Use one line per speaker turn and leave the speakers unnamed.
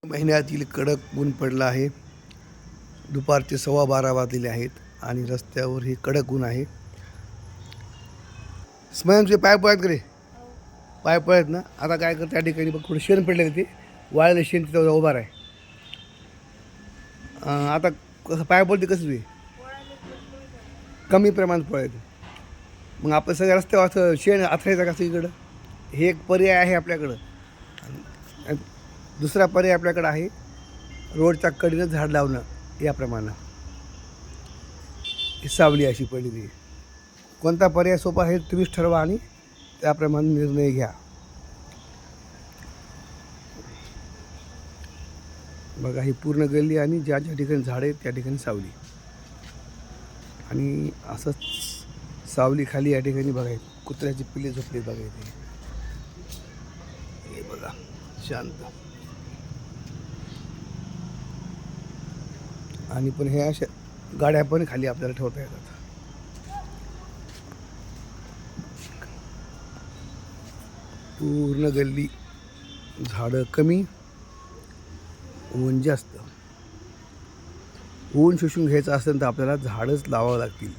महिन्यातील कडक ऊन पडला आहे. दुपारचे 12:15 वाजलेले आहेत आणि रस्त्यावर हे कडक ऊन आहे. स्मयांचे पाय पळत करे पाय पळत ना. आता काय कर त्या ठिकाणी बघ थोडं शेण पडलं ते वाळलेलं शेण तिथं उभा आहे. आता कसं पाय पळते कसं ते कमी प्रमाणात पळायचं. मग आपण सगळ्या रस्त्यावर असं शेण आथरायचं का सगळीकडं. हे एक पर्याय आहे आपल्याकडं. दुसरा पर्याय आपल्याकडं आहे रोडच्या कडेनं झाड लावणं. याप्रमाणे ही सावली अशी पडलेली. कोणता पर्याय सोपा आहे तुम्हीच ठरवा आणि त्याप्रमाणे निर्णय घ्या. बघा ही पूर्ण गल्ली आणि ज्या ज्या ठिकाणी झाडं आहेत त्या ठिकाणी सावली. आणि असंच सावली खाली या ठिकाणी बघा कुत्र्याची पिल्ले झोपले बघा इथे. हे बघा शांत. आणि पण हे अशा गाड्या पण खाली आपल्याला ठेवता येतात. पूर्ण गल्ली झाडं कमी ऊन जास्त. ऊन शोषून घ्यायचं असेल तर आपल्याला झाडच लावावं लागतील.